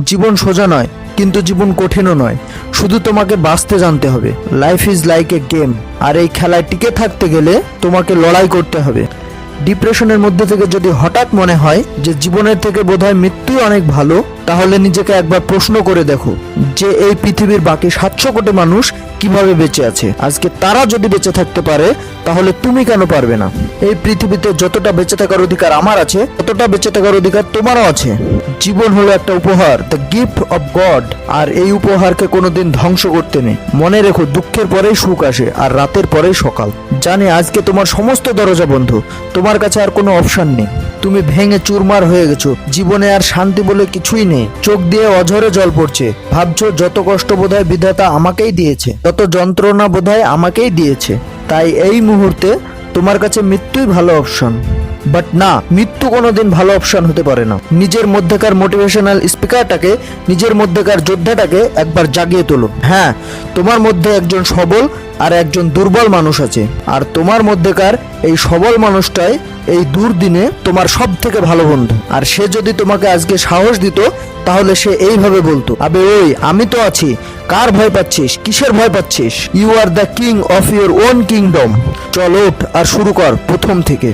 জীবন সোজা নয়, কিন্তু জীবন কঠিনও নয়। শুধু তোমাকে বাঁচতে জানতে হবে। Life is like a game, আর এই খেলায় টিকে থাকতে গেলে তোমাকে লড়াই করতে হবে। ডিপ্রেশনের মধ্যে থেকে যদি হঠাৎ মনে হয় যে জীবনের থেকে বোধহয় মৃত্যুই অনেক ভালো, তাহলে নিজেকে একবার প্রশ্ন করে দেখো যে এই পৃথিবীর বাকি 700 কোটি মানুষ কিভাবে বেঁচে আছে। আজকে তারা যদি বেঁচে থাকতে পারে, তাহলে তুমি কেন পারবে না? এই পৃথিবীতে যতটা বেঁচে থাকার অধিকার আমার আছে, ততটা বেঁচে থাকার অধিকার তোমারও আছে। জীবন হলো একটা উপহার, দ্য গিফট অফ গড, আর এই উপহারকে কোনোদিন ধ্বংস করতে নেই। মনে রেখো, দুঃখের পরেই সুখ আসে, আর রাতের পরেই সকাল। জানি আজকে তোমার সমস্ত দরজা বন্ধ, তোমার কাছে আর কোনো অপশন নেই। তুমি ভেঙে চুরমার হয়ে গেছো, জীবনে আর শান্তি বলে কিছুই নেই। চোখ দিয়ে অঝরে জল পড়ছে, ভাবছো যত কষ্ট বোধহয় বিধাতা আমাকেই দিয়েছে, যত যন্ত্রণা বোধহয় আমাকেই দিয়েছে। তাই এই মুহূর্তে তোমার কাছে মৃত্যুই ভালো অপশন। বাট না, মৃত্যু কোনোদিন ভালো অপশন হতে পারে না। নিজের মধ্যেকার মোটিভেশনাল স্পিকারটাকে, নিজের মধ্যেকার যোদ্ধাটাকে একবার জাগিয়ে তোলো। হ্যাঁ, তোমার মধ্যে একজন সবল আর একজন দুর্বল মানুষ আছে, আর তোমার মধ্যেকার এই সবল মানুষটাই এই দুর্দিনে তোমার সব থেকে ভালো বন্ধু। আর সে যদি তোমাকে আজকে সাহস দিত, তাহলে সে এইভাবে বলতো, আবে ওই, আমি তো আছি, কার ভয় পাচ্ছিস, কিসের ভয় পাচ্ছিস? You are the king of your own kingdom. চল ওঠ আর শুরু কর প্রথম থেকে।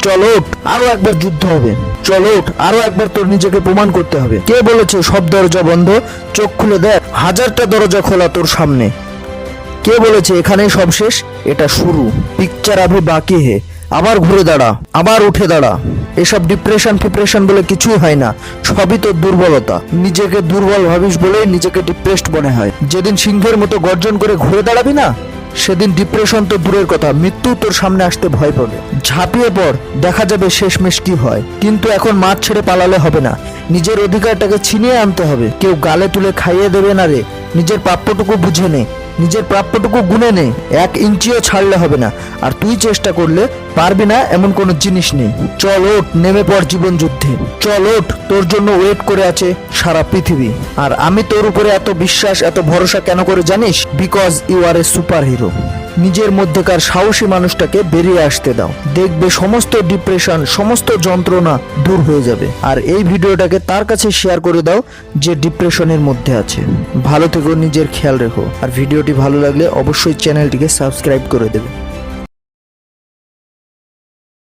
চল ওঠ, আরো একবার যুদ্ধ হবে। চল ওঠ, আরো একবার তোর নিজেকে প্রমাণ করতে হবে। কে বলেছে সব দরজা বন্ধ? চোখ খুলে দেখ, হাজারটা দরজা খোলা তোর সামনে। কে বলেছে এখানেই সব শেষ? এটা শুরু। পিকচার আভি বাকি হে। আবার ঘুরে দাঁড়া, আবার উঠে দাঁড়া। এসব ডিপ্রেশন বলে কিছুই হয় না, সবই তোর দুর্বলতা। নিজেকে দুর্বল ভাবিস বলেই নিজেকে ডিপ্রেসড মনে হয়। যেদিন সিংহের মতো গর্জন করে ঘুরে দাঁড়াবি না, সেদিন ডিপ্রেশন তো দূরের কথা, মৃত্যু তোর সামনে আসতে ভয় পাবে। ঝাঁপিয়ে পড়, দেখা যাবে শেষমেশ কি হয়। কিন্তু এখন মাঠ ছেড়ে পালালে হবে না, নিজের অধিকারটাকে ছিনিয়ে আনতে হবে। কেউ গালে তুলে খাইয়ে দেবে না রে। নিজের প্রাপ্যটুকু বুঝে নে, নিজের প্রাপ্যটুকু গুনে নে। 1 ইঞ্চিও ছাড়লে হবে না। আর তুই চেষ্টা করলে পারবি না এমন কোনো জিনিস নেই। চল ওঠ, নেমে পড় জীবন যুদ্ধে। চল ওঠ, তোর জন্য ওয়েট করে আছে সারা পৃথিবী। আর আমি তোর উপরে এত বিশ্বাস, এত ভরসা কেন করে জানিস? Because you are a superhero. নিজের মধ্যেকার সাহসী মানুষটাকে বেরিয়ে আসতে দাও, দেখবে সমস্ত ডিপ্রেশন, সমস্ত যন্ত্রণা দূর হয়ে যাবে। আর এই ভিডিওটাকে তার কাছে শেয়ার করে দাও যে ডিপ্রেশনের মধ্যে আছে। ভালো থেকো, নিজের খেয়াল রেখো। আর ভিডিওটি ভালো লাগলে অবশ্যই চ্যানেলটিকে সাবস্ক্রাইব করে দেবে।